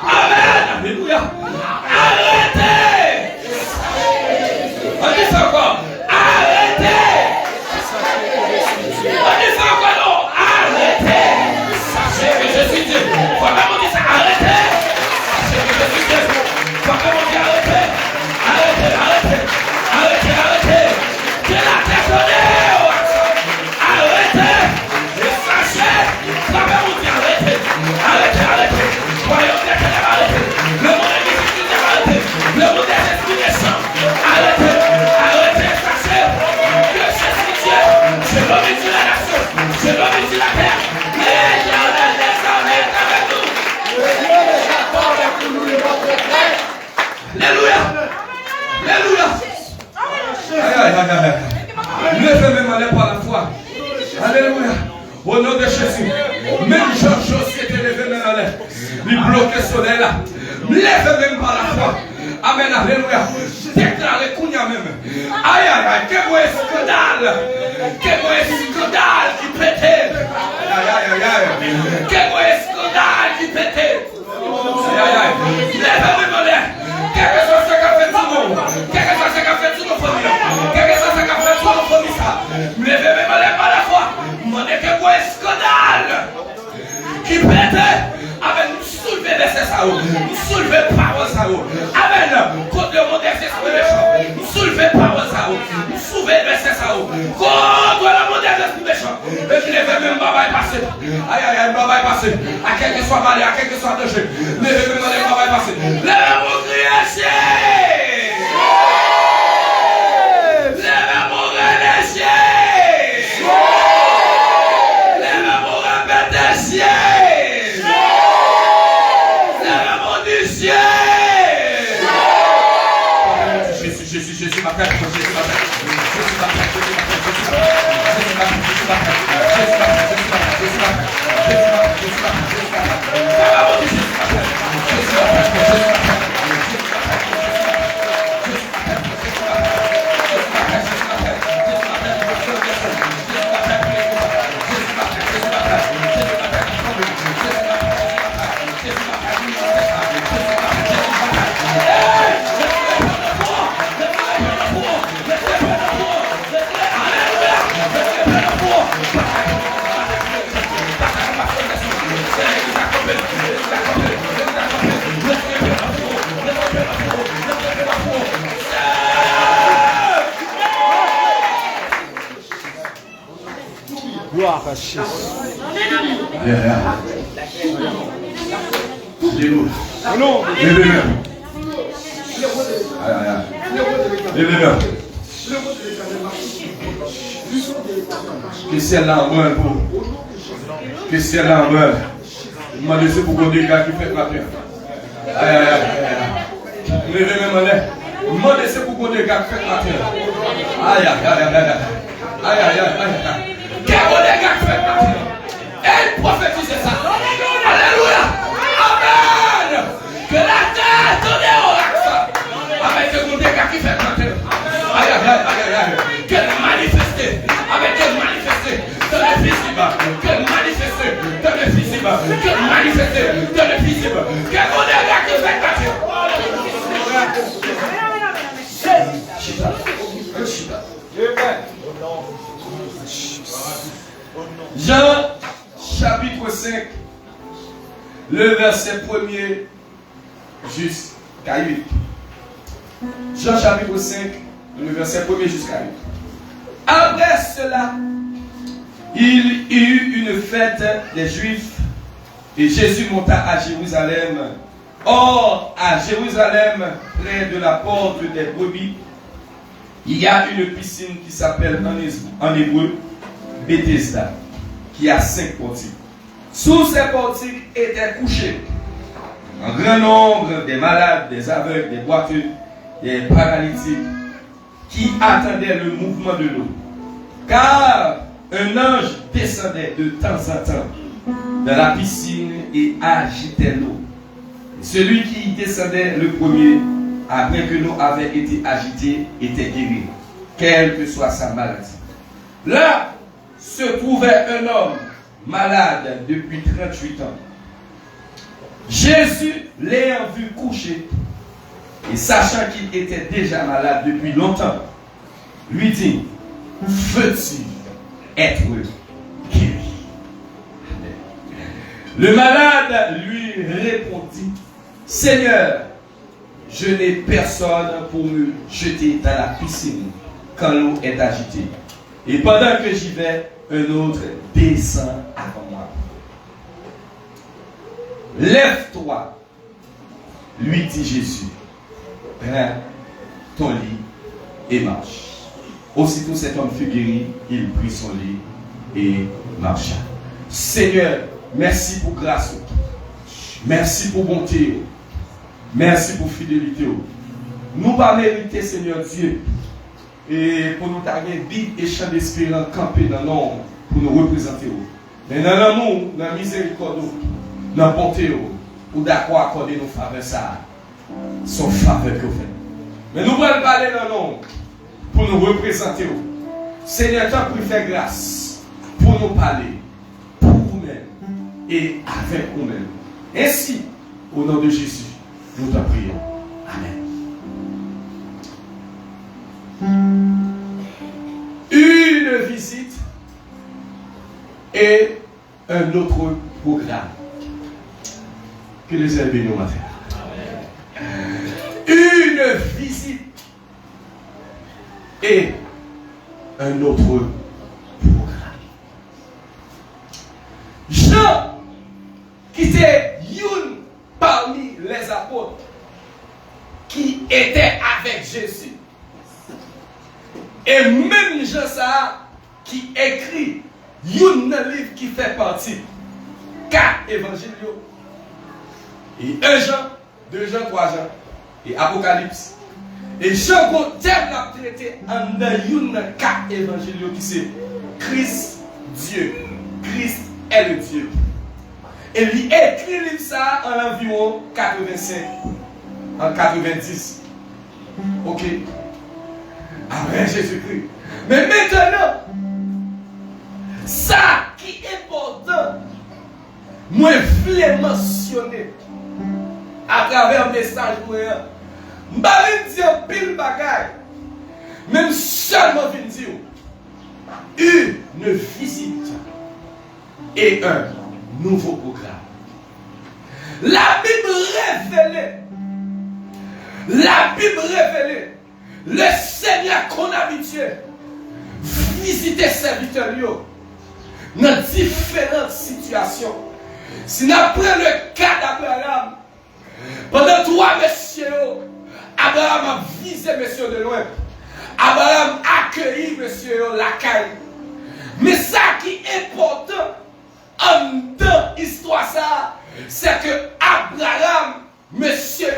Amen. Alléluia. Arrêtez. On dit ça encore. Arrêtez. On dit ça encore non. Arrêtez. Sachez que je suis Dieu. Faut vraiment dire ça. Arrêtez. Sachez que je suis Dieu. Faut vraiment dire arrêtez. Arrêtez. Que la terre donnée. Arrêtez. Et sachez. Faut vraiment dire arrêtez. Arrêtez. Voyons bien qu'elle est arrêtée. Le monde est difficile d'arrêter. Le monde est destination. Arrêtez, sachez que je suis Dieu. Je remercie la nation. Je remercie la terre. L'éternel des armées est avec nous. Alléluia. Levez mes mains par la foi. Alléluia. Au nom de Jésus. Même Jean-Jos qui était levé mes mains. Il bloquait ce soleil là. Lève même par la foi. Amen, alléluia. Déclarez Kounia même. Aïe, quel beau scandale. Quel beau scandale qui pétait. Aïe. Quel beau scandale qui pétait. Aïe. Lève même mains. Quel que soit ce qu'a fait tout le monde. Quel que soit ce qu'a fait tout le monde. Quel que soit ce qu'a fait tout le monde. Lève même mains par la foi. Mon Dieu, quel beau scandale qui pétait. Amen, nous soulever verset ça. Nous soulever parole ça. Amen. Contre le monde des esprits méchants. Nous soulever parole ça. Nous soulever verset ça. Contre le monde des esprits méchants. Et puis les même baba est passé. Aïe, baba est passé. À quel que soit malheur, à quel que soit danger. Les même baba est passé. Les mêmes mots criés. Les mêmes mots relâchés. Les mêmes mots répétés. Jésus m'appelle. Gloire à Jésus. Que c'est là en main pour. Que c'est là en main. Je m'en laisse pour qu'on dégâts qui fait la terre. Levez mes mains. Je m'en laisse pour qu'on dégâts qui fait la terre. Aïe. Quel bon dégât qui fait la terre. Elle prophétise ça. Alléluia. Amen. Que la terre donne au axe. Avec le bon dégât qui fait la terre. Aïe. Qu'elle manifeste. Avec qu'elle manifeste dans le visible. Qu'elle manifeste dans le visible. Qu'elle manifeste dans le visible. Quel bon dégât qui fait la terre. Jean chapitre 5, le verset 1er jusqu'à 8. Jean chapitre 5, le verset 1er jusqu'à 8. Après cela, il y eut une fête des Juifs et Jésus monta à Jérusalem. Or, à Jérusalem, près de la porte des brebis, il y a une piscine qui s'appelle en hébreu Bethesda, qui a 5 portiques. Sous ces portiques étaient couchés un grand nombre des malades, des aveugles, des boiteux, des paralytiques, qui attendaient le mouvement de l'eau. Car un ange descendait de temps en temps dans la piscine et agitait l'eau. Celui qui descendait le premier, après que l'eau avait été agitée, était guéri, quelle que soit sa maladie. Là se trouvait un homme malade depuis 38 ans. Jésus, l'ayant vu coucher, et sachant qu'il était déjà malade depuis longtemps, lui dit, veux-tu être guéri? Le malade lui répondit, Seigneur, je n'ai personne pour me jeter dans la piscine quand l'eau est agitée. Et pendant que j'y vais, un autre descend avant moi. Lève-toi, lui dit Jésus. Prends ton lit et marche. Aussitôt cet homme fut guéri, il prit son lit et marcha. Seigneur, merci pour grâce. Merci pour bonté. Merci pour fidélité. Nous pas mériter, Seigneur Dieu. Et pour nous taguer vie et chant d'espérance camper dans l'ombre pour nous représenter. Mais dans l'amour, dans la miséricorde, dans la bonté, ou d'accord accorder nos faveurs, ça, son faveur que vous faites. Mais nous allons parler dans l'ombre pour nous représenter. Seigneur, tu prie faire grâce pour nous parler, pour nous-mêmes et avec nous-mêmes. Ainsi, au nom de Jésus, nous t'en prions. Amen. Une visite et un autre programme. Que les ailes bénissent matin. Une visite et un autre programme. Jean, qui était une parmi les apôtres, qui était avec Jésus. Et même Jean ça, qui écrit un livre qui fait partie 4 évangiles. Et 1 Jean, 2 Jean, 3 Jean. Et Apocalypse. Et Jean thème l'a traité en une 4 évangiles qui c'est Christ Dieu. Christ est le Dieu. Et il écrit livre ça en environ 85. En 90. Ok. Après Jésus-Christ. Mais maintenant, ça qui est important, moi je voulais mentionner à travers un message pour eux. Je vais dire pile bagaille. Même seulement je vais dire une visite et un nouveau programme. La Bible révèle le Seigneur qu'on a habitué visiter ses serviteurs dans différentes situations. Si nous prenons le cas d'Abraham, pendant 3 messieurs, Abraham a visé messieurs de loin. Abraham a accueilli messieurs la caille. Mais ça qui est important dans l'histoire, c'est que Abraham, messieurs,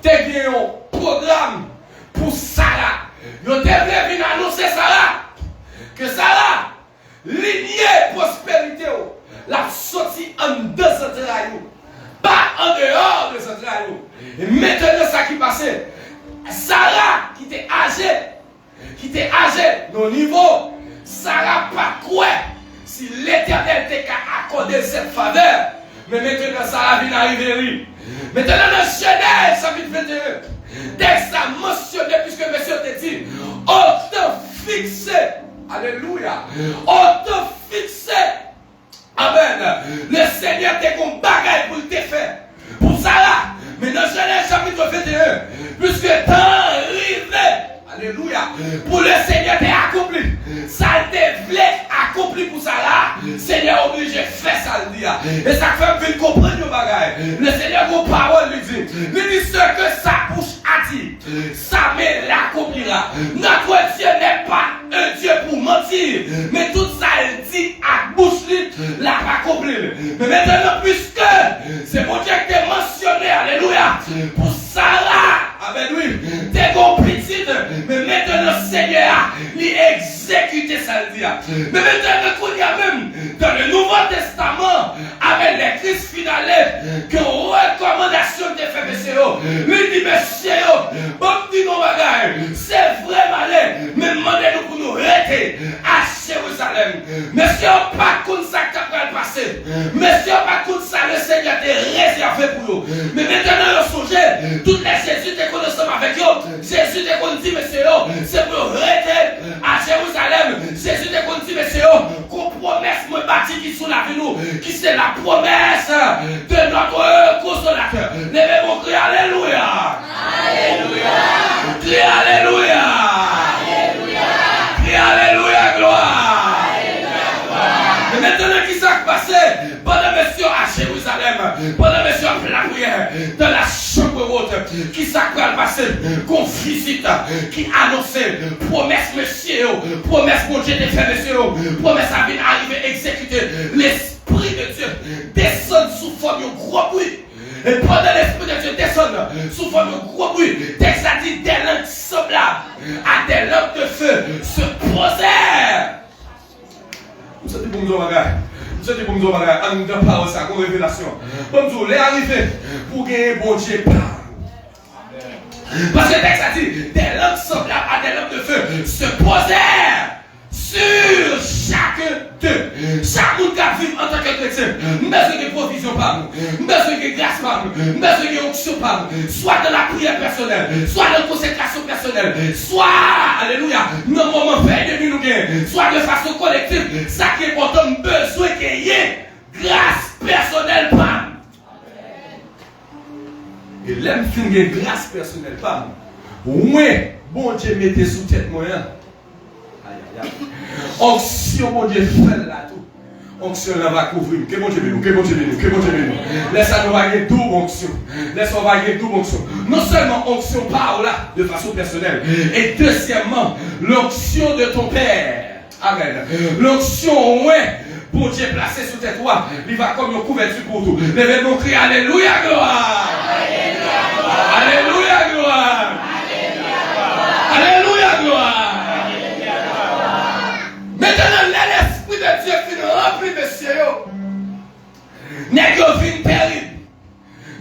a un programme pour Sarah. Ils ont venir annoncer Sarah que Sarah, lignée prospérité, la sortie en deux entrailles, pas en dehors de entrailles. Et maintenant, ça qui passait, Sarah qui était âgée, nos niveaux, Sarah pas quoi si l'Éternel t'a accordé cette faveur. Mais maintenant, Sarah vient arriver. Maintenant, dans Genèse, chapitre 21, dès que ça mentionné, puisque monsieur t'a dit, autant fixé, alléluia, autant fixé, amen, le Seigneur t'a qu'on bagaille pour te faire, pour Sarah. Mais dans Genèse, chapitre 21, puisque temps arrivé, alléluia, pour le Seigneur t'a accompli, ça te voulait accompli pour Sarah, le Seigneur est obligé de faire ça le dire. Et ça fait que comprendre le bagage. Le Seigneur, vos paroles lui dit ce que sa bouche a dit, ça me l'accomplira. Notre Dieu n'est pas un Dieu pour mentir, mais tout ça il dit à bouche libre, l'a accompli. Mais maintenant, puisque c'est mon Dieu qui est mentionné, alléluia, pour Sarah, avec lui, t'es compétitif, mais maintenant, Seigneur, il exécute ça le dire. Mais maintenant, il y a même dans le Nouveau Testament, avec les Christ finales, que recommandation de fait, monsieur, lui dit, monsieur, bon, dit nos bagages, c'est vrai malin, mais demandez-nous pour nous arrêter à Jérusalem. Monsieur, pas comme ça, passé. Monsieur, pas tout ça, le Seigneur est réservé pour eux. Mais maintenant, vous songez, toutes les Jésus qui connaissent avec eux, Jésus qui connaît dit, monsieur, c'est pour rester à Jérusalem. Jésus qui connaît dit, monsieur, qu'on promesse me bâti qui sous la vie nous, qui c'est la promesse de notre consolateur. Levez mon cri, alléluia. Alléluia. Cri, alléluia. Alléluia. Cri, alléluia, gloire. Mais maintenant, qui s'est passé pendant monsieur à Jérusalem, pendant monsieur à la prière, dans la chambre haute, qui s'est passé, qu'on visite, qui annonçait, promesse monsieur, promesse mon Dieu de faire monsieur, promesse à venir arriver, exécuter, l'Esprit de Dieu descend sous forme de gros bruit. Et pendant l'Esprit de Dieu descend sous forme de gros bruit, texte a dit des lampes semblables à des lampes de feu se posèrent. Vous savez pour nous dire, vous savez pour nous dire, en nous parle ça, comme révélation. Comme nous, les arrivés pour gagner bon Dieu. Parce que le texte a dit, des lampes semblables à des lampes de feu se posèrent sur chacun d'eux. Chaque monde qui vit en tant que chrétien, mais de provision par nous, mais de grâce par nous, mais de onction par nous, soit dans la prière personnelle, soit dans la consécration personnelle, soit, alléluia, dans le moment fait de nous gagnons, soit de façon collective, ça qui est important, besoin qu'il y ait grâce personnelle par nous. Et l'aime finir grâce personnelle par nous. Oui, bon Dieu mettez sous tête moyen. Onction, mon Dieu, fait là tout. Onction, là va couvrir. Que bon Dieu bénisse, que bon Dieu bénisse, que bon Dieu bénisse. Laisse nous vailler double onction. Laisse nous vailler double onction. Non seulement onction par là, de façon personnelle, et deuxièmement, l'onction de ton Père. Amen. L'onction, ouais, bon Dieu placé sous tes toits, il va comme une couverture pour tout. Levez mon cri, alléluia, gloire. Alléluia, gloire. Alléluia, gloire. Alléluia, gloire. Maintenant, l'Esprit de Dieu qui nous remplit, monsieur, n'est que fin terrible,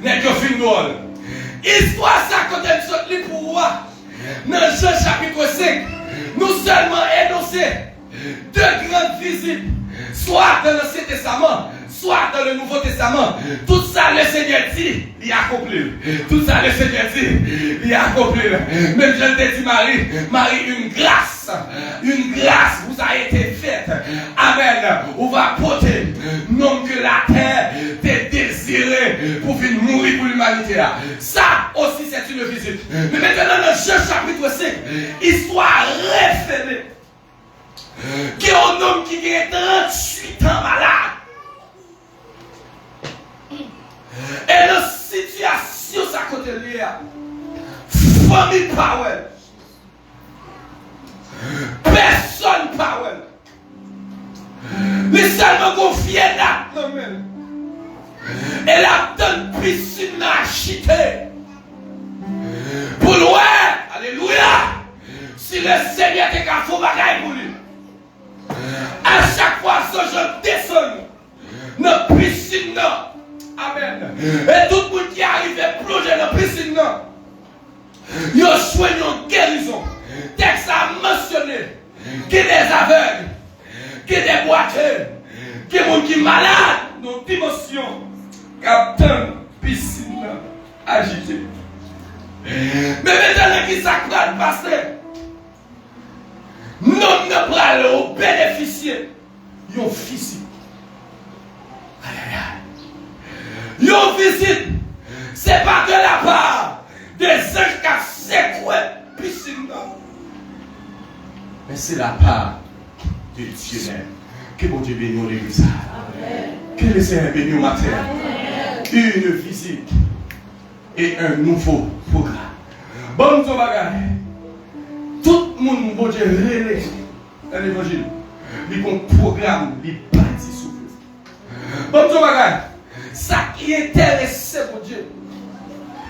n'est que fin drôle. Histoire ça, quand elle saute les pouvoirs, dans Jean chapitre 5, nous seulement énoncé deux grandes visites, soit dans l'Ancien Testament, soit dans le Nouveau Testament. Tout ça, le Seigneur dit, il accomplit. Tout ça, le Seigneur dit, il accomplit. Même je l'ai dit, Marie, une grâce vous a été faite. Amen. On va porter, non que la terre t'est désirée pour venir mourir pour l'humanité. Ça aussi, c'est une visite. Mais maintenant, dans Jean chapitre 5, histoire révélée, qu'il y a un homme qui a 38 ans malade. Et la situation, ça côté lié. Famille power. Personne power. Les seulement confiés là. Et la donne piscine agitée. Pour loin. Alléluia. Si le Seigneur est qu'à faux bagaille pour lui. À chaque fois que je descends dans la piscine là. Amen. Et tout le monde qui arrive à plonger dans la piscine, il y a une guérison. Texte a mentionné qu'il y a des aveugles, qu'il y a des boiteux, qu'il y a des gens qui sont malades dans une dimension. Captain, piscine agitée. Mais maintenant, qui s'accorde, pasteur, nous ne parlons bénéficier. Ils ont physique. Aïe aïe aïe. Yon visite, c'est pas de la part des anges qui ont secoué piscine. Mais c'est la part de Dieu même. Que bon Dieu bénisse l'église. Que le Seigneur bénisse au matin. Une visite et un nouveau programme. Bon Dieu bagaille. Tout le monde, bon Dieu, relève dans l'évangile. Il y a un programme, il bâtit sur vous. Bon Dieu bagaille. Ça qui intéresse pour Dieu,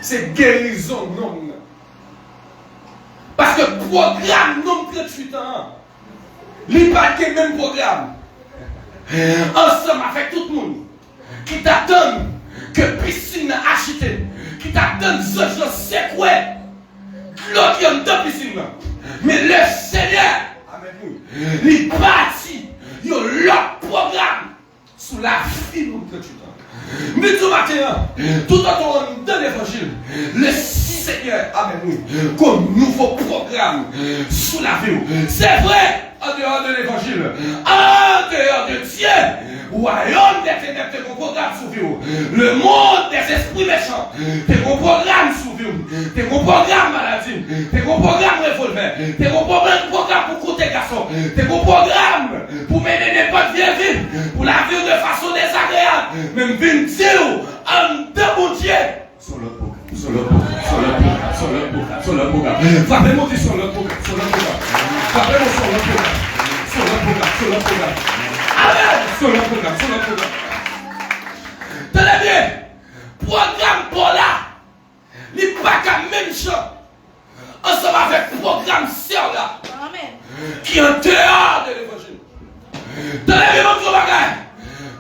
c'est guérison non. Parce que programme non 38 ans, il n'y a pas le même programme. Ensemble avec tout le monde qui t'attend que piscine agitée, qui t'attend ce genre secoué, l'autre qui est dans piscine. Mais le Seigneur, il bâtit l'autre programme sous la 38 ans. Mais tout matin, tout en dans l'évangile, le Seigneur amène nous comme nouveau programme sous la vie. C'est vrai, en dehors de l'évangile, en dehors de Dieu, royaume des ténèbres, c'est mon programme sous vous. Le monde des esprits méchants, c'est mon programme sous vous. C'est mon programme maladie, c'est mon programme revolver, c'est mon programme pour coûter garçon, c'est mon programme pour mener n'importe vie vie, pour la vivre de façon désagréable. Même dire en deux mon Dieu. Sur le programme, sur le programme, sur le programme, sur le programme, sur le programme. Frappez-moi sur le programme, sur le programme. Frappez-moi sur le programme, sur le programme, sur le programme. Amen, sur le programme, sur le programme. Tenez bien, programme pour là, il n'est pas qu'à même chose. Ensemble avec le programme sur là, qui est en dehors de l'évangile. Tenez bien, mon bagage.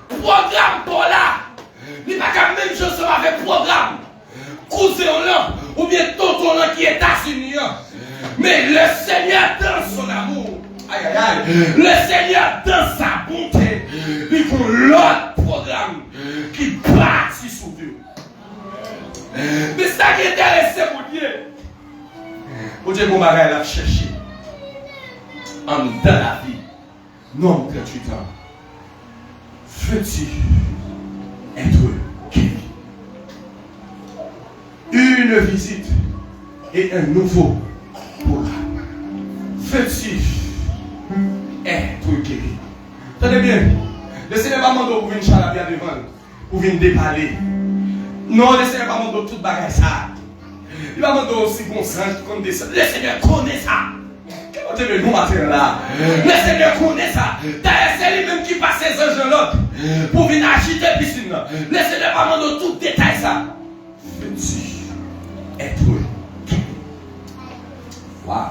Programme pour là, il n'est pas qu'à même chose ensemble avec le programme. Cousin là, ou bien tonton là qui est États-Unis. Mais le Seigneur dans son amour, aïe aïe aïe, le Seigneur dans sa bonté, il faut l'autre programme qui bâtit sur Dieu. Mais ça qui intéresse mon Dieu, mon Dieu, mon bagage l'a cherché en dans la vie, non 38 ans. Veux-tu être guéri? Une visite et un nouveau programme. Veux-tu être guéri? Tenez bien, le Seigneur va demander pour venir charabia devant, pour venir déballer. Non, le Seigneur va demander toute bagage ça. Il va demander aussi bon sens comme descend. Le Seigneur connaît ça. Qu'est-ce que nous matin là? Le Seigneur connaît ça. D'ailleurs, c'est lui-même qui passe ses anges l'autre pour venir agiter la piscine. Le Seigneur va demander tout détail ça. Veux-tu être guéri? Waouh.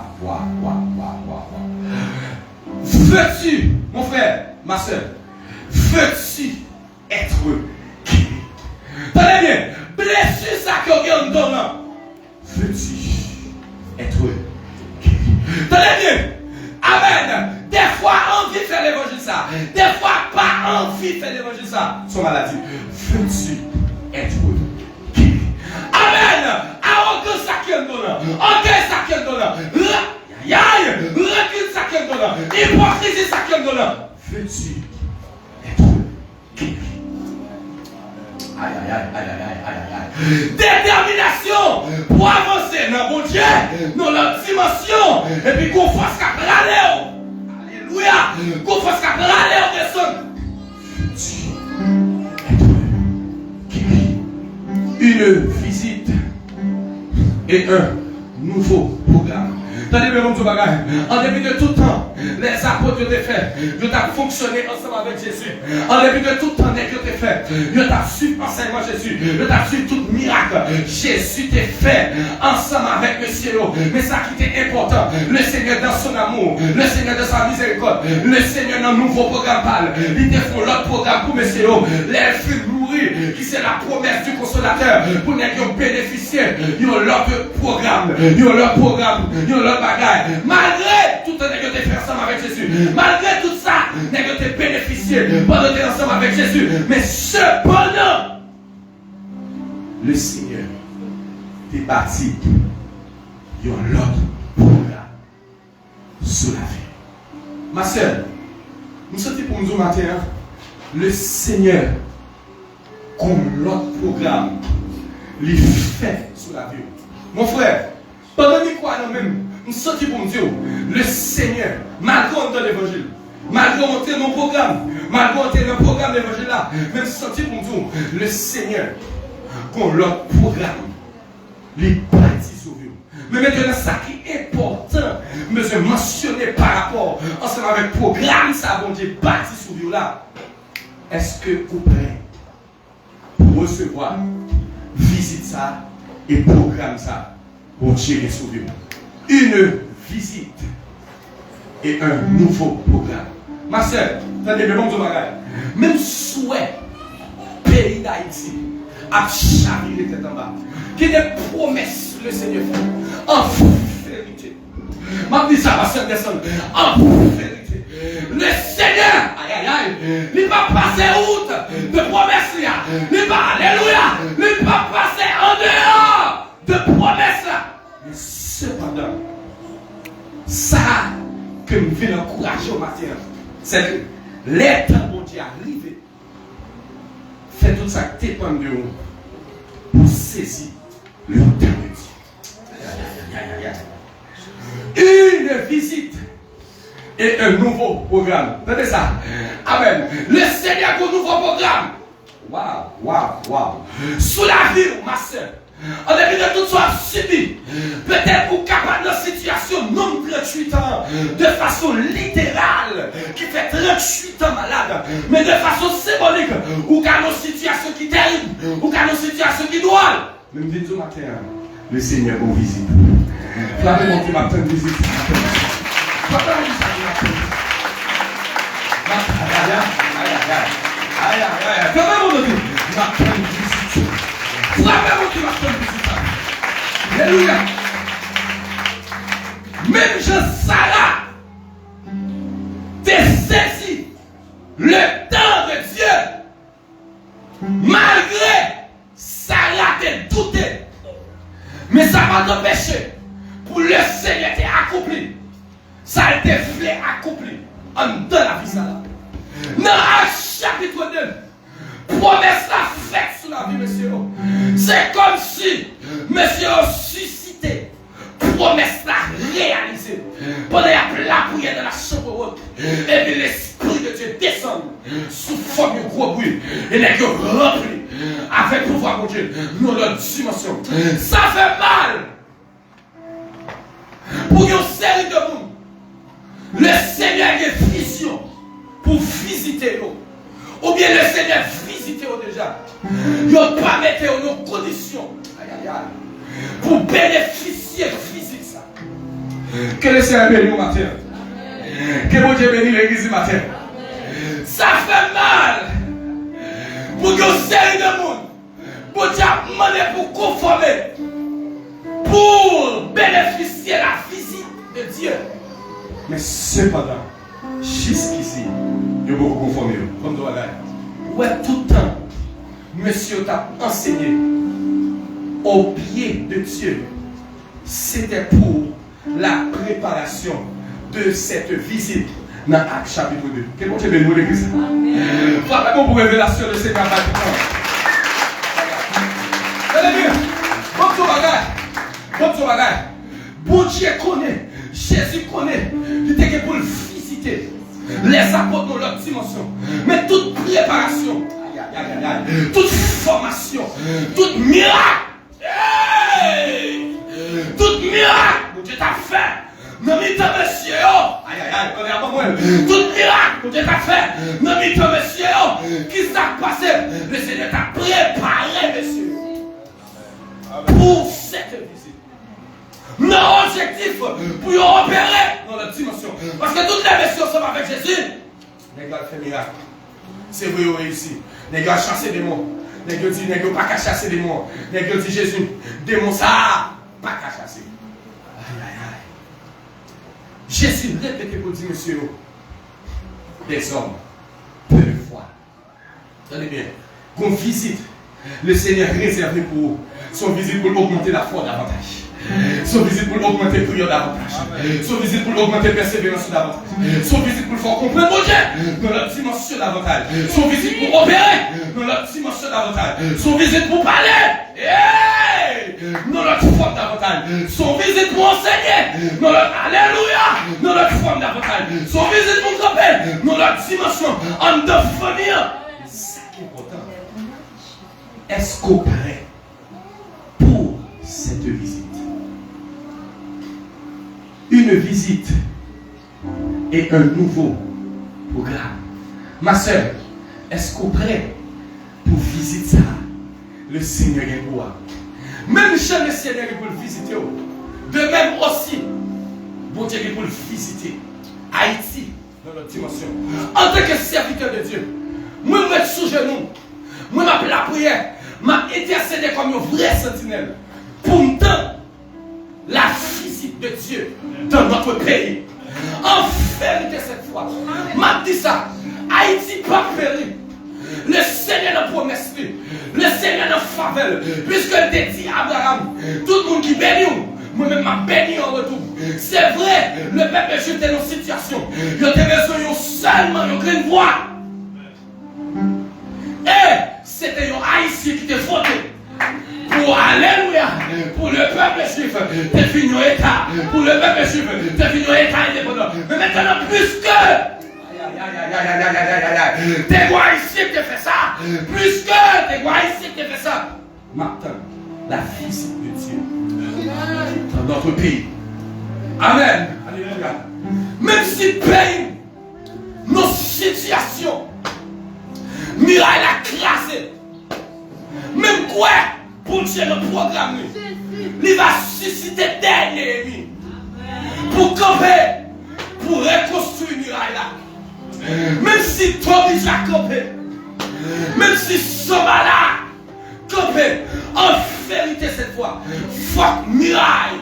Veux-tu, mon frère, ma soeur, veux-tu être guéri? Tenez bien, blessure ça que vous donne. Veux-tu être guéri? Tenez bien, amen. Des fois, envie de faire l'évangile ça. Des fois, pas envie de faire l'évangile ça. Son maladie. Veux-tu être guéri? Amen. Arrogance ça qui est donne. Orgueil ça qui est donne. Recul ça qui est donne. Hypocrisie ça qui est donne. Veux-tu être guéri? Aïe. Détermination pour avancer dans mon Dieu, dans notre dimension. Et puis qu'on fasse qu'à râler. Alléluia. Qu'on fasse qu'à râler au descendre. Veux-tu être guéri? Une visite et un nouveau programme. Tenez bien, mon Dieu, en début de tout temps, les apôtres ont fait, ils ont fonctionné ensemble avec Jésus. En début de tout temps, ils ont fait, ils ont suivi l'enseignement Jésus, ils ont suivi tout miracle. Jésus t'a fait ensemble avec Monsieur. Mais ça qui était important, le Seigneur dans son amour, le Seigneur dans sa miséricorde, le Seigneur dans un nouveau programme parle. Il te fait l'autre programme pour Monsieur. Les filles mourir, qui c'est la promesse du consolateur, pour nous bénéficier, ils ont leur programme, ils ont leur programme, ils ont leur bagaille. Malgré tout ce que tu fait ensemble avec Jésus, malgré tout ça, tu as bénéficié pendant que tu es ensemble avec Jésus. Mais cependant, le Seigneur t'est bâti, il y a l'autre programme sur la vie. Ma soeur, nous sommes pour nous matin, le Seigneur, comme l'autre programme, les fait sur la vie. Mon frère, pendant que nous croyons même, nous sommes pour Dieu, le Seigneur, malgré on dans l'évangile, malgré on est dans le programme, malgré on est dans le programme de l'évangile là, même sorti pour Dieu, le Seigneur, qu'on l'autre programme, les bâtis sur vous. Mais maintenant, ça qui est important, mais je mentionnais par rapport, ensemble avec le programme, ça bon Dieu bâti sur vous là. Est-ce que vous prêtez pour recevoir, visite ça et programme ça pour tirer sur vous? Une visite et un nouveau programme. Ma soeur, attendez, bon Dieu, même souhait, pays d'Haïti, a chaviré tête en bas. Qui des promesses le Seigneur fait. En vérité. Ma vie, ça va se descendre. En vérité. Le Seigneur, il va passer outre de promesses alléluia, il pas passer en dehors de promesses là. Mais cependant, ça que nous voulons encourager au matin, c'est que les temps bon Dieu arrivé, fait tout ça qui dépend de nous pour saisir le temps de Dieu. Une visite et un nouveau programme. Entendez ça? Amen. Le Seigneur a un nouveau programme. Waouh. Sous la vie, ma soeur. En début de tout ça subi. Peut-être vous capable de situation non 38 ans de façon littérale qui fait 38 ans malade, mais de façon symbolique ou qu'à nos situations qui terrible ou qu'à nos situations qui doivent. Mais me dites au matin, le Seigneur vous visite. Flammez mon Dieu, ma petite visite. Alléluia. Même Jean Sarah t'es saisi le temps de Dieu. Malgré Sarah t'es douté. Mais ça va t'empêcher. Pour le Seigneur t'est accompli. Ça a été fait accompli. En dans la vie Sarah. Dans Actes chapitre 2. Promesse la faite sur la vie, monsieur. C'est comme si monsieur a suscité. Promesse la réalisée. Pendant la prière dans la chambre haute. Et puis l'Esprit de Dieu descend sous forme de gros bruit. Et les gars remplis avec pouvoir de Dieu dans leur dimension. Ça fait mal. Pour une série de monde. Le Seigneur a une vision pour visiter nous. Ou bien le Seigneur visite déjà. Il n'a pas mis nos conditions pour bénéficier de visite ça. Que le Seigneur bénisse nous matin. Que mon Dieu bénisse l'église matin. Ça fait mal pour que une série de monde. Bon Dieu a demandé pour conformer. Pour bénéficier de la visite de Dieu. Mais cependant, jusqu'ici, il y a beaucoup conformé. Comme toi, là. Ouais, tout le temps, monsieur t'a enseigné au pied de Dieu. C'était pour la préparation de cette visite dans Actes chapitre 2. Quel bon Dieu bénisse l'église. Voilà pour révélation de Seigneur va du temps. Allez bien. Bon bagage. Bon Dieu connaît. Jésus connaît. Il était pour le visiter. Les apôtres dans leur dimension. Mais toute préparation, toute formation, toute miracle, toute miracle, mon Dieu t'a fait. Non, mais t'as monsieur, toute miracle, mon Dieu t'a fait. Non, mais t'as monsieur, qui s'est passé? Le Seigneur t'a préparé, monsieur, pour cette visite. Non, objectif pour y opérer dans la dimension. Parce que toutes les messieurs sont avec Jésus. Les gars font miracle. C'est vrai, oui, ici. Les gars chassent des démons. Les gars disent, les gars pas qu'à chasser des démons. Les gars disent, Jésus, démon ça, pas qu'à chasser. Aïe. Jésus répétait pour dire, monsieur, des hommes, peu de foi. Tenez bien, qu'on visite, le Seigneur réservé pour vous. Son visite pour augmenter la foi davantage. Son visite pour augmenter la prière davantage. Son visite pour augmenter la persévérance davantage. Son visite pour faire comprendre mon Dieu dans la dimension davantage. Son visite pour opérer dans la dimension davantage. Son visite pour parler dans notre forme davantage. Son visite pour enseigner dans notre alléluia dans notre forme davantage. Son visite pour camper dans notre dimension en devenir. C'est important. Est-ce qu'on prêt pour cette visite? Une visite et un nouveau programme. Ma soeur, est-ce qu'on prêt pour visiter ça? Le Seigneur est pour toi. Même si le Seigneur est pour le visiter, de même aussi, bon Dieu est pour le visiter. Haïti, dans notre dimension. En tant que serviteur de Dieu, moi je me mets sous genoux. Moi je m'appelle la prière. M'a intercédé comme une vraie sentinelle pour me donner la visite de Dieu dans notre pays. En vérité cette fois, m'a dit ça, Haïti pas péri. Le Seigneur nous promesse, le Seigneur nous faveur, puisque il te dit à Abraham, tout le monde qui bénit, moi-même m'a béni en retour. C'est vrai, le peuple juif était dans une situation, il a besoin seulement une voix. Et c'était un haïtien qui était voté. Pour alléluia, pour le peuple juif, t'es fini au État. Pour le peuple juif, t'es fini au État indépendant. Mais maintenant, plus que t'es quoi ici que tu fais ça, plus que t'es quoi ici que tu fais ça. Maintenant, la visite de Dieu dans notre pays. Amen. Alléluia. Même si pays, nos situations, miraille a crasé. Même quoi? Pour Dieu le programme, il va susciter des ennemis pour camper, pour reconstruire muraille là. Même si Toby a campé, même si Somala campé, en vérité cette fois, faut muraille,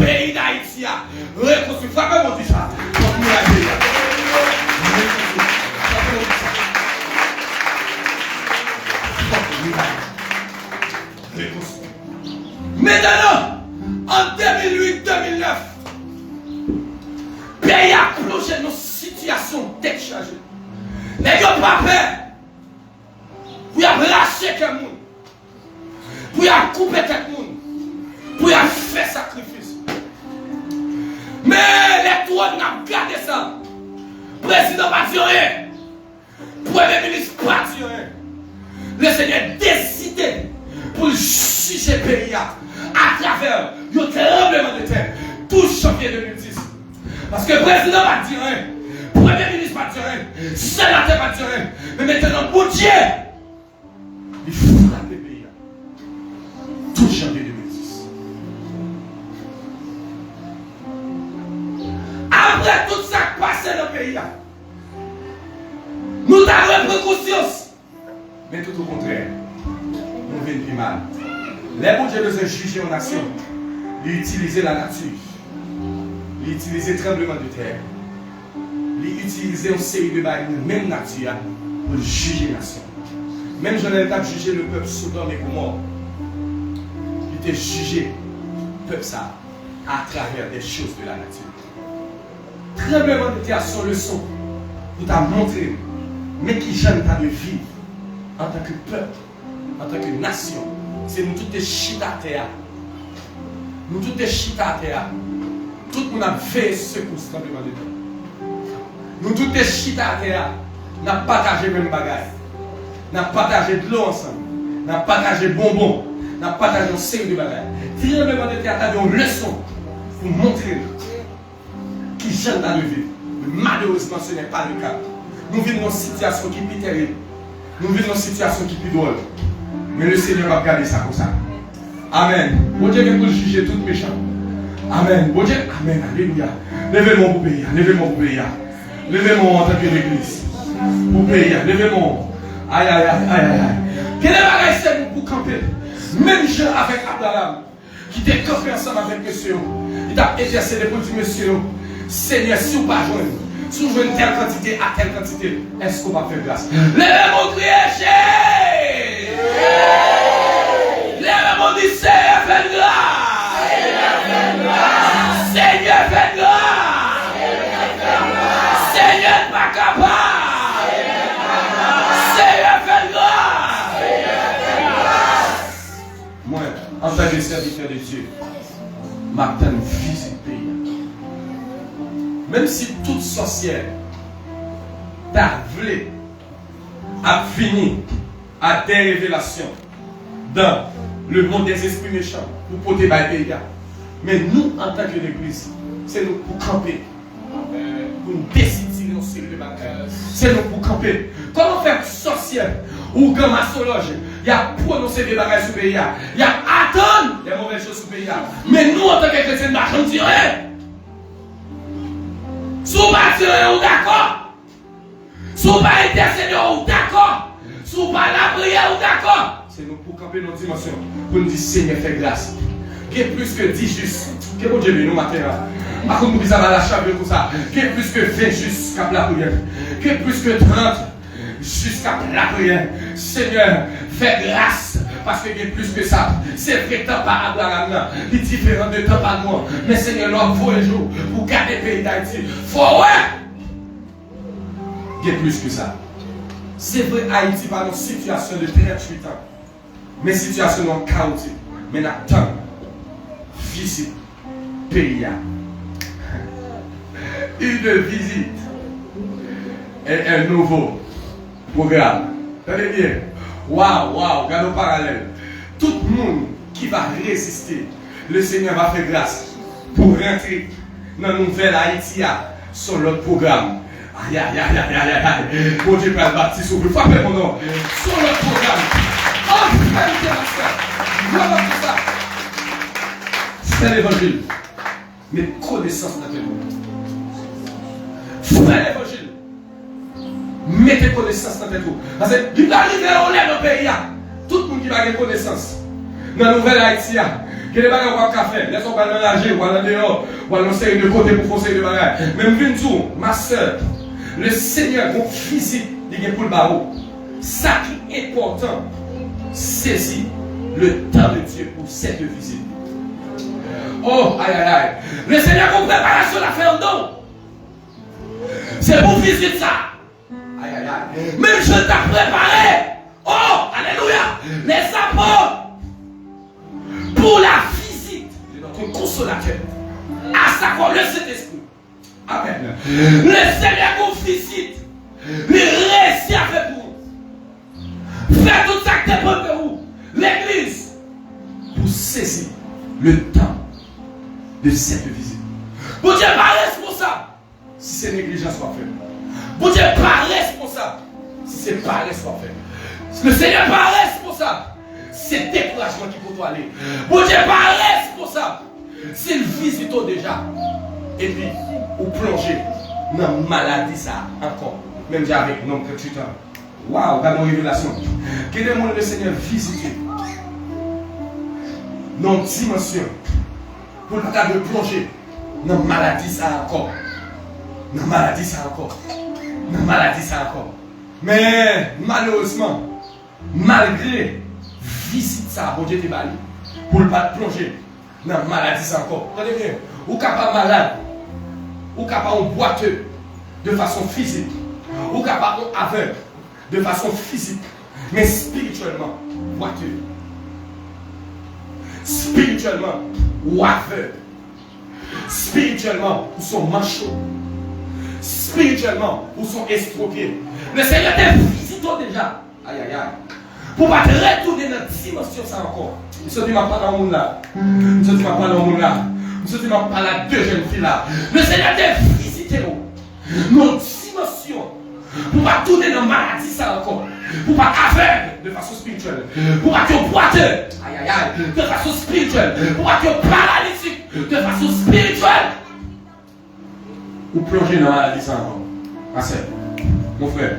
pays d'Haïti a reconstruire. Faut pas dire ça. Faut muraille. Maintenant, en 2008-2009, le pays a plongé dans une situation déchargée. Mais il n'y a pas peur. Vous avez lâché quelqu'un. Vous avez coupé quelqu'un. Vous avez fait sacrifice. Mais les trois n'ont pas gardé ça. Le président n'a pas dit rien. Le premier ministre n'a pas dit rien. Le Seigneur a décidé pour juger le pays à travers le tremblement de terre, tout janvier 2010. Parce que le président va dire rien, le premier ministre va dire rien, le sénateur va dire rien. Mais maintenant, pour Dieu, il frappe le pays. Tout janvier 2010. Après tout ça qui passe dans le pays, nous avons pris conscience. Mais tout au contraire, nous venons plus mal. Les bons Dieu besoin de juger en action, d'utiliser la nature, d'utiliser le tremblement de terre, d'utiliser une série de bagages, même nature, pour juger la nation. Même j'en ai pas jugé le peuple Sodome et Gomorrhe. Il était jugé, le peuple ça, à travers des choses de la nature. Tremblement de terre, son leçon, pour t'a montré, mais qui j'aime ta de vivre en tant que peuple, en tant que nation. C'est nous tous des chita à terre. Nous tous des chita à terre. Tout le monde a fait ce coup de tremblement de terre. Nous tous des chita à terre. Nous avons partagé le même bagage. Nous avons partagé de l'eau ensemble. Nous avons partagé bonbons. Nous avons partagé une série de bagages. Tremblement de terre a une leçon pour montrer qui j'aime dans le vie. Malheureusement, ce n'est pas le cas. Nous vivons une situation qui est plus terrible. Nous vivons une situation qui est plus drôle. Mais le Seigneur va garder ça comme ça. Amen. Bon Dieu vient pour juger tout méchant. Amen. Bon Dieu, amen. Alléluia. Levez-moi pour payer. Levez-moi pour payer. Levez-moi en tant que l'église. Pour payer. Levez-moi. Aïe, aïe, aïe, aïe, aïe. Quel est le bagage c'est pour camper? Même Jean avec Abraham, qui était campé ensemble avec monsieur, il a intercédé pour dire monsieur, Seigneur, si vous ne pas joindre, si vous jouez telle quantité à telle quantité, est-ce qu'on va faire grâce? Levez-moi crier, lève-moi dit Seigneur fait grâce. Seigneur fait grâce. Seigneur pas capable. Seigneur fait grâce. Moi, en tant que serviteur de Dieu, m'attends visite pays. Même si toute sorcière t'a voulu a fini à des révélations dans le monde des esprits méchants pour porter par les pays. Mais nous, en tant que l'église, c'est nous pour camper. Pour nous décider nos séries de bagages. C'est nous pour camper. Comment faire sorcière ou grand massologe? Il y a prononcé des bagages sur le pays. Il y a attendre des mauvaises choses sur le pays. Mais nous, en tant que chrétiens, nous ne disons rien. Si vous ne pas dire rien, d'accord. Si vous ne pas intercéder, d'accord. Si vous ne pas la prière, d'accord. C'est nous pour camper nos dimensions. Pour nous dire, Seigneur, fais grâce. Qui est plus que 10 justes. Que bon Dieu nous matin. Par contre, nous disons à la chave pour ça. Qui est plus que 20 justes cap la prière. Qui est plus que 30. jusqu'à la prière. Seigneur, fais grâce. Parce qu'il y a plus que ça. C'est vrai que temps par Abraham, il est différent de temps par moi. Mais Seigneur, l'homme, faut un jour pour garder le pays d'Haïti. Faut il y a plus que ça. C'est vrai, Haïti par une situation de 38 ans. Mais situation non chaotique. Mais n'attend visite pays. Une visite et un nouveau programme. Tenez bien. Waouh, regardez au parallèle. Tout le monde qui va résister, le Seigneur va faire grâce pour rentrer dans la nouvelle Haïti sur l'autre programme. Aïe. Bon Dieu, Père bâti sur vous. Frappez mon nom. Sur l'autre programme. Oh, frère, voilà tout ça. C'est l'évangile. Mais connaissance dans vous. Frère l'évangile. Mettez connaissance dans tête. Parce que il arrive au lait dans le pays. Tout le monde qui va avoir connaissance. Dans la nouvelle Haïti, que les bagages vont faire. Les gens vont mélanger, ou aller dehors, ou aller de côté pour faire des bagages. Même Vintou, ma soeur, le Seigneur vous visite pour le barreau. Ça qui est important, saisis le temps de Dieu pour cette visite. Oh, aïe. Le Seigneur vous prépare sur la faire don. C'est pour visiter ça. Aïe. Même je t'ai préparé. Oh, alléluia. Les apôtres. Pour la visite de notre consolateur. À sa comme le Saint-Esprit. Amen. Le Seigneur vous visite. Il réussit à faire pour vous. Faites tout ça que pour vous. L'église. Pour saisir le temps de cette visite. Bon Dieu pas responsable si c'est négligence soit fait. Bon Dieu pas responsable si c'est paresse soit fait. Le Seigneur pas responsable. C'est découragement qui peut aller. Bon Dieu pas responsable s'il visite déjà. Et puis, ou plonger dans la maladie ça encore. Même déjà avec non 38 ans. Waouh, dans nos révélations. Que demande le Seigneur visiter dans une dimension pour ne pas plonger dans la maladie ça encore. Dans la maladie ça encore. Dans la maladie ça encore. Mais malheureusement, malgré visite ça, bon Dieu te bali, pour ne pas plonger dans la maladie ça encore. Tenez bien, ou capable malade, ou capable boiteux de façon physique, ou capable aveugle de façon physique, mais spirituellement boiteux. Spirituellement ou aveugle. Spirituellement ou sont manchots. Spirituellement ou sont estropiés. Le Seigneur t'a visité déjà. Aïe. Pour ne pas retourner dans la dimension ça encore. Je dis, ma pas dans le monde là. Je dis, ma pas dans le monde là. Je dis, ma pas la deux jeunes filles là. Le Seigneur t'a visité dans une dimension. Pour ne pas tourner dans la maladie ça encore. Pour ne pas aveugle de façon spirituelle. Pour ne pas être boiteux. Aïe. De façon spirituelle. Pour ne pas être paralytique de façon spirituelle. Ou plonger dans la maladie ça encore. Assez. Mon frère.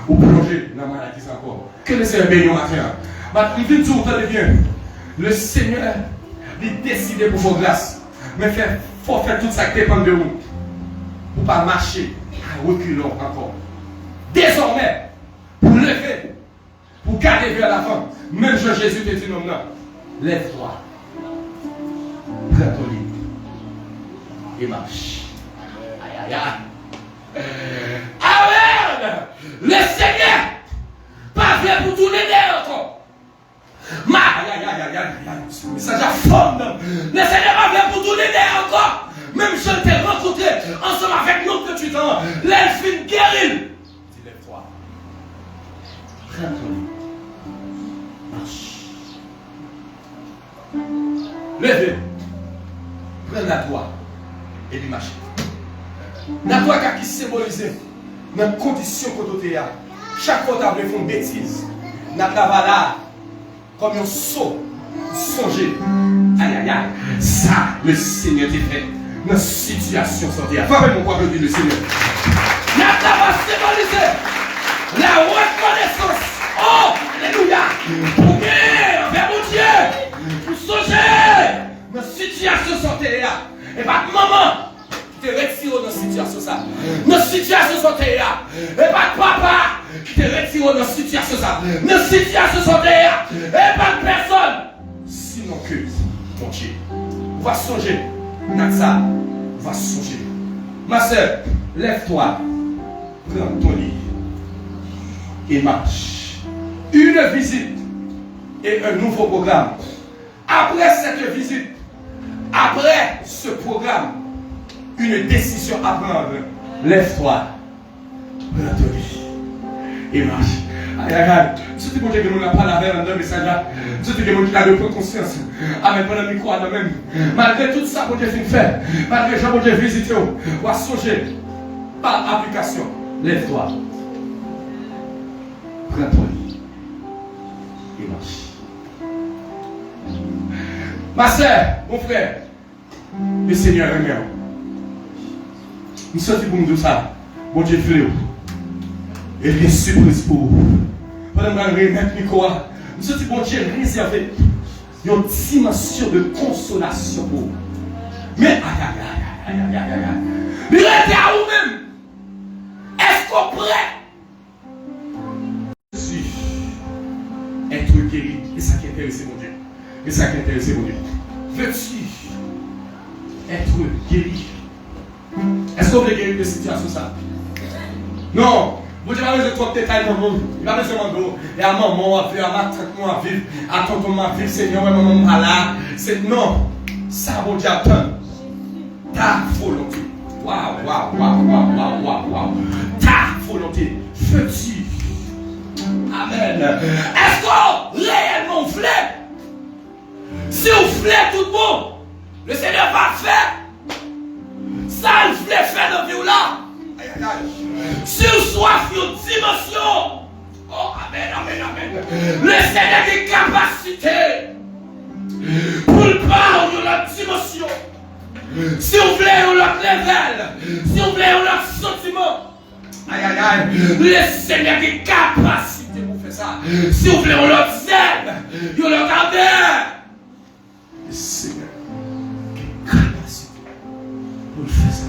Ou plonger dans la maladie ça encore. Que le Seigneur bénisse au matin. Mais il dit tout, entendez bien. Le Seigneur a décidé pour vos grâces. Mais il faut faire tout ça qui dépend de vous. Pour ne pas marcher à reculons encore. Désormais, pour lever, pour garder vers l'avant, même Jésus te dit non, lève-toi. Prends ton lit. Et marche. Aïe. Amen! Le Seigneur pas fait pour tourner derrière encore. Ça j'ai forme. Le Seigneur pas fait pour tourner derrière encore. Même je t'ai rencontré ensemble avec nous que tu t'en. L'elfine guérit. Dis lève-toi. Prends ton lit. Marche. Levez. Prends la toi. Et puis marche. La toi qui symbolise dans la condition que tu es. Chaque fois que tu as fait une bêtise, tu as là comme un saut, songer. Aïe. Ça, le Seigneur t'a fait dans la situation sortie. Frappez mon poids de le Seigneur. Tu as symbolisé la reconnaissance. Oh, alléluia. Pour gagner envers mon Dieu. Pour songer dans la situation sortie. Et pas de maman. Te retire dans la situation ça. Dans la situation sortie. Et pas de papa. qui te retire dans la situation ça. Dans la situation ça, et pas de personne. Sinon que, mon Dieu, va songer. Natsa, va songer. Ma soeur, lève-toi, prends ton lit et marche. Une visite et un nouveau programme. Après cette visite, après ce programme, une décision à prendre. Lève-toi, prends ton lit et marche. Aïe, aïe, aïe. Si tu peux que nous n'avons pas la veille dans le message là, si tu peux que nous avons pris conscience, avec pendant le micro là même, malgré tout ça que Dieu fait faire, malgré Jean que Dieu visite, ou à songer par application, lève-toi, prends ton lit et marche. Ma soeur, mon frère, le Seigneur est meilleur. Nous sommes pour nous dire ça, mon Dieu fait et une surprise pour vous. Pendant que je remettre le micro, nous sommes bon Dieu réservé une dimension de consolation pour vous. Mais aïe aïe aïe aïe aïe aïe aïe. Restez à vous-même. Est-ce qu'on prêt? Si être guéri, et ça qui intéresse mon Dieu. Et ça qui intéresse mon Dieu. Veux-tu être guéri? Est-ce qu'on veut guérir de situation ça? Non. Vous dites, je trop de détails dans le monde. Il va me demander, et à maman, à vivre, à traitement à vivre, à tonton à vivre, Seigneur, maman, malade. C'est non. Ça, vous dites, attends. Ta volonté. Waouh, waouh, waouh, waouh, waouh, waouh, waouh. Ta volonté. Veux-tu? Amen. Est-ce qu'on réellement voulait? Si vous voulez tout le monde, le Seigneur va faire. Ça, il voulait faire dans la vie là. Si vous soif une dimension, oh amen, amen, amen. Le Seigneur a des capacités pour le parler de la dimension. Si vous voulez un autre level, si vous voulez un autre sentiment, aïe aïe aïe, le Seigneur a des capacités pour faire ça. Si vous voulez un autre zèle, vous le regardez. Le Seigneur a des capacités pour faire ça.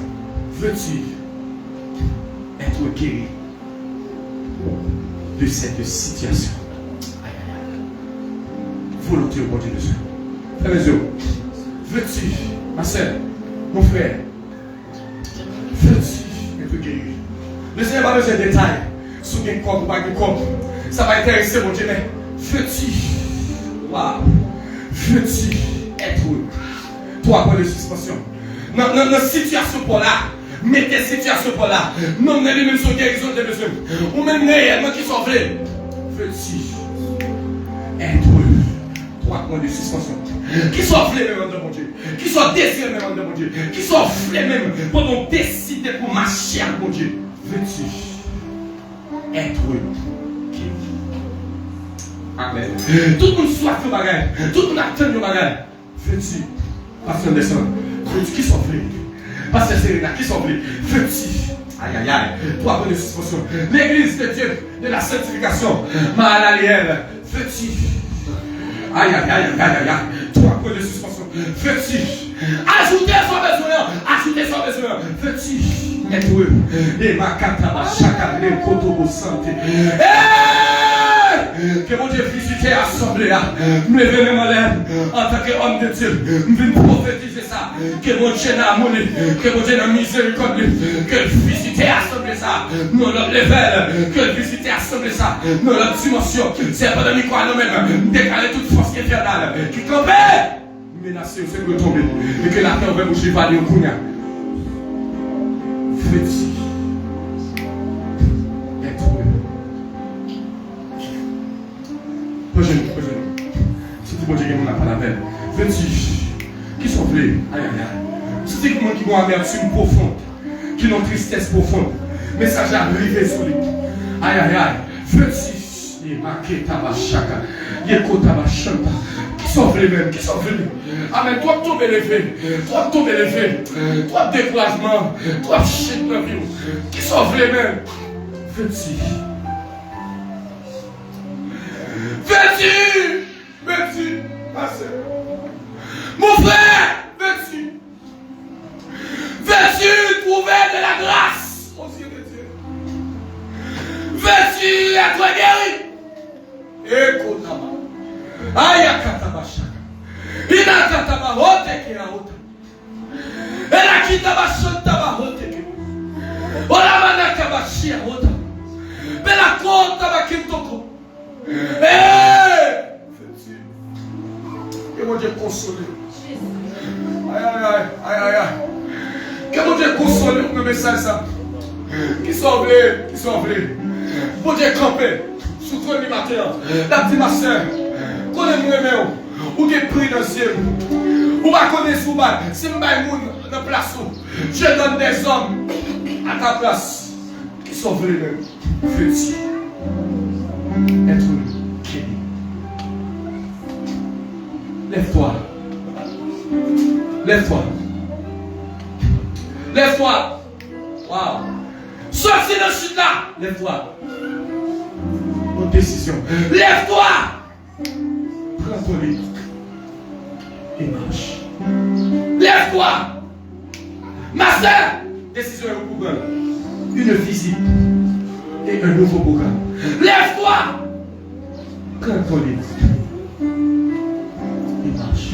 Veux-tu être guéri de cette situation? Aïe aïe aïe. Volonté au bon Dieu de Dieu. Frère mes yeux, veux-tu, ma soeur, mon frère, veux-tu être guéri? Le Seigneur va besoin de détails sur quel corps ou pas quel corps. Ça va intéresser mon Dieu, mais veux-tu, waouh, veux-tu être toi pour de suspension? Dans la situation pour là. Mettez cette situation pour là. Non, mais les mêmes sont guérison de besoin. Ou même réellement qui sont vrais. Veux-tu être trois points de suspension? Qui sont vrais même de mon Dieu? Qui sont désirés même de mon Dieu? Qui sont vrais même pour nous décider pour marcher à mon Dieu? Veux-tu être guéri? Amen. Tout le monde soit le bagage. Tout le monde attend le bagage. Veux-tu passer descendre? Veux-tu qui sont vrais? Pasteur Serena, qui sont venus? Veux-tu? Aïe aïe aïe. Toi, bonne suspension. L'église de Dieu, de la sanctification. Mahalaliel. Veux-tu? Aïe aïe aïe aïe aïe aïe. Toi, bonne suspension. Veux-tu? Ajoutez son besoin. Ajoutez son besoin. Veux-tu? Être heureux. Et ma kataba chaka le kotobo santé. Que mon Dieu visite l'assemblée là. Me lever même en l'air en tant qu'homme de Dieu. Je viens prophétiser ça. Que mon Dieu n'a monnaie. Que mon Dieu n'a miséricorde. Que visite l'assemblée ça. Nous le level. Que visite l'assemblée ça. Nous la dimension. C'est pas de micro à nous-mêmes. Décaler toute force infernale. Qui campait. Menacé, c'est que tomber. Et que la terre va bouger par les Okunia. Veux-tu être heureux? Si tu veux dire qu'on n'a pas la peine. Veux-tu qui sont vrais? Aïe aïe aïe. Si tu qui ont amertume profonde, qui ont tristesse profonde, message arrivé sur lui. Aïe aïe aïe. Veux-tu qui sont vrais même, qui sont venus. Amen. Toi tomber levé, toi tomber levé, toi découragement, toi chute dans la vie. Qui sont vrais même. Veux-tu? Veux-tu? Veux-tu? Ma soeur. Mon frère, veux-tu? Veux-tu trouver de la grâce aux yeux de Dieu? Veux-tu être guéri? Écoute-moi. Ayakatabashaka. Inakatabahote kiaota. Elakitabashontabahoteke. Olamanakabashia ota. Belakota bakintoko. Veux-tu? Que mon Dieu console. Aïe, aïe, aïe, aïe, aïe. Que mon Dieu console pour le message ça. Qui sont venus. Mon Dieu campé. Sous toi le matin. La petite ma soeur. Connais-moi, ou qui prie dans le ciel. Ou pas connaître sous bas. Si je mets moun dans place où je donne des hommes à ta place qui sont venus. Veux-tu être guéri? Lève-toi. Lève-toi. Lève-toi. Waouh. Sorti de chute là. Lève-toi. Bonne décision. Lève-toi. Prends ton lit. Et marche. Lève-toi. Ma soeur. Décision est au Google. Une visite. Et un nouveau programme. Lève-toi. Prends ton lit. Et marche.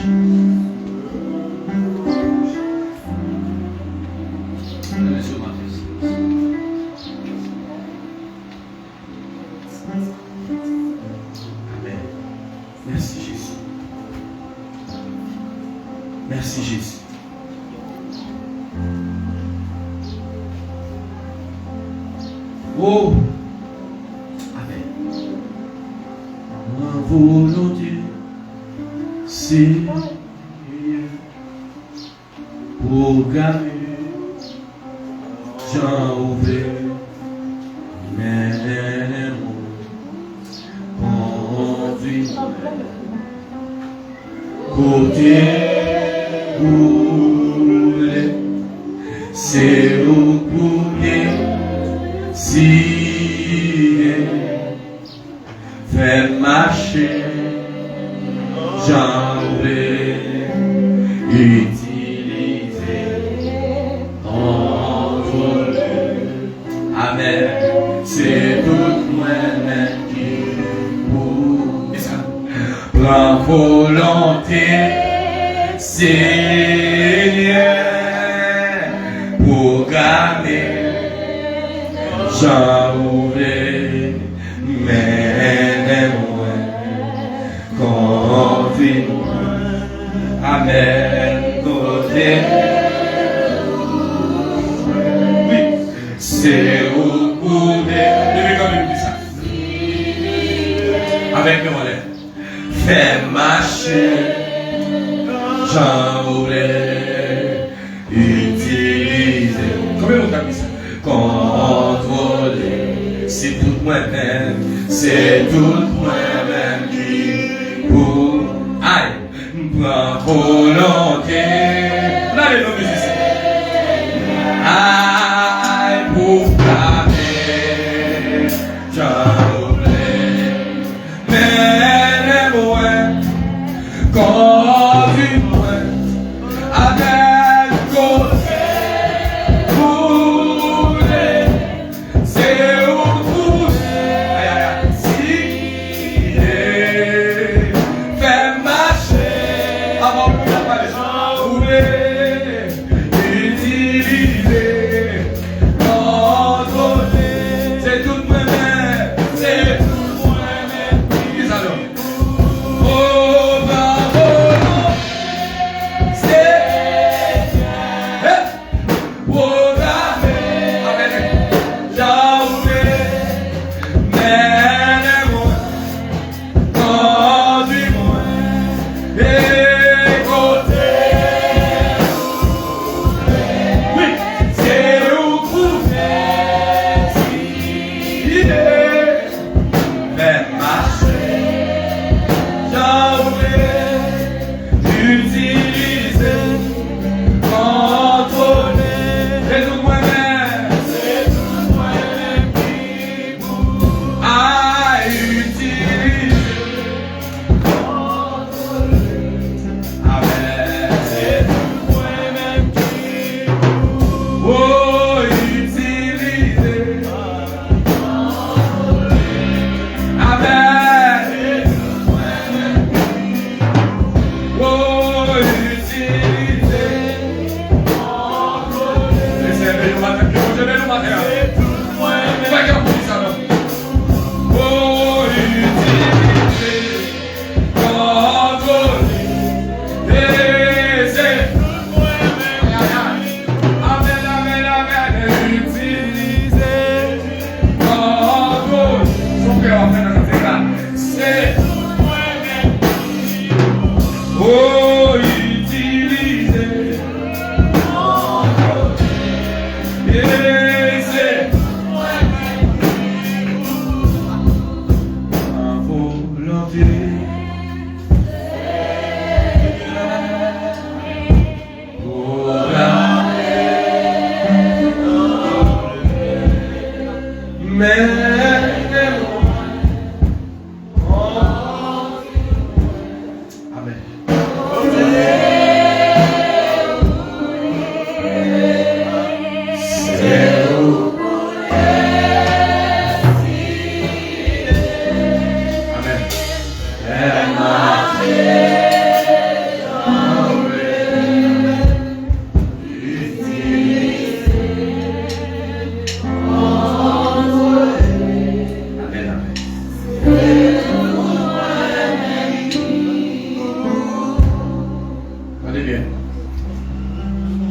Amen. Merci Jésus. Merci Jésus. Oh. Amen. Ma volonté, Seigneur, programmé, Jean ouvert, mais conduit, côté roulé, c'est au couler, si fait marcher, Jean ouvert, utilisé, envolé. Amen. C'est tout moi-même qui prend volonté, Seigneur, programmé, Jean ouvert, mais moi, conduis-moi, Amen, côté. Oui, c'est au bout des. Levez comme une ça. Avec mes mollets. Fais marcher, j'envoulais utiliser. Combien vous avez ça? Contrôler. C'est tout moi-même. C'est tout moi-même qui pour. Aïe, prend volonté. Là, les noms musiciens. Aïe, pour flammer, j'envoulais. Mais moi, conduis-moi avec côté boulet, c'est au boulet, si fait marcher avant que la va faire dans notre état. C'est oh, utiliser. Et c'est ma volonté.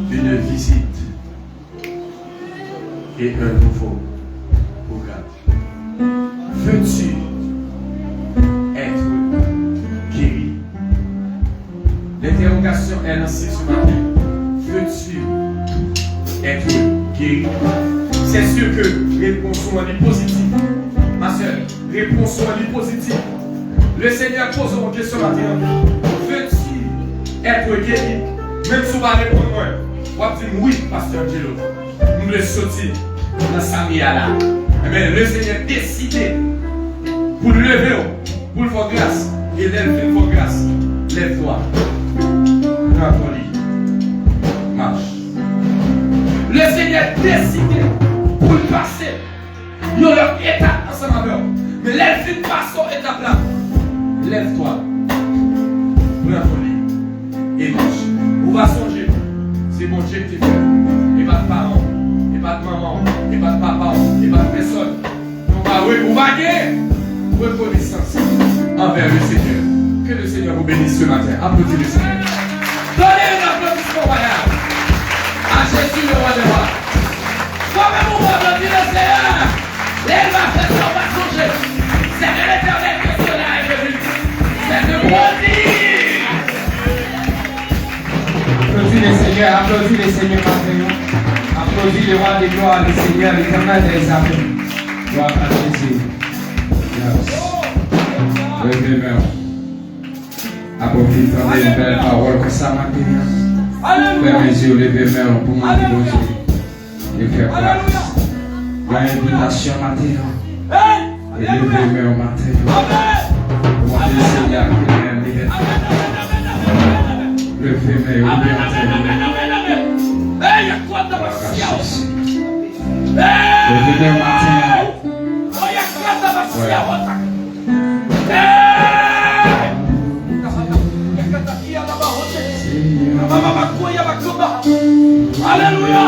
Une visite et un nouveau programme. Veux-tu être guéri? L'interrogation est lancée ce matin. Veux-tu être guéri? C'est sûr que réponse est positive. Ma soeur, réponse est positive. Le Seigneur pose une question matin. Veux-tu être guéri? Même si vous ne répondez pas, vous dites oui, Pasteur Angelo. Nous le sortir dans Samia là. Mais le Seigneur a décidé pour le lever, pour le faire grâce. Et lève une fois grâce. Lève-toi. Prends ton lit. Marche. Le Seigneur a décidé pour le passer. Il y a leur étape ensemble avec vous. Mais lève une façon étape là. Lève-toi. Prends ton lit. Et marche. Vous va songer, c'est mon Dieu qui fait. Et pas de parents, et pas de maman, et pas de papa, et pas de personne. Vous va gagner reconnaissance envers le Seigneur. Que le Seigneur vous bénisse ce matin. Applaudissez le Seigneur. Donnez un applaudissement royal à Jésus le roi des rois. Toi-même vous applaudissez le Seigneur. Elle va faire son va songer. C'est de l'éternel que cela est venu. C'est de grandir. Applaudis les seigneurs, applaudis les seigneurs maintenant. Applaudis le roi des gloires, le Seigneur, l'éternel des armées. Gloire à Jésus. Levez main. Applaudis une belle parole que ça m'a dit. Fermez les yeux, levez main pour mon Dieu. Et faire grâce. La invitation maintenant. Et levez main au matin. Pour mon Dieu, Seigneur, qui est en liberté. Le féminin, le Alléluia.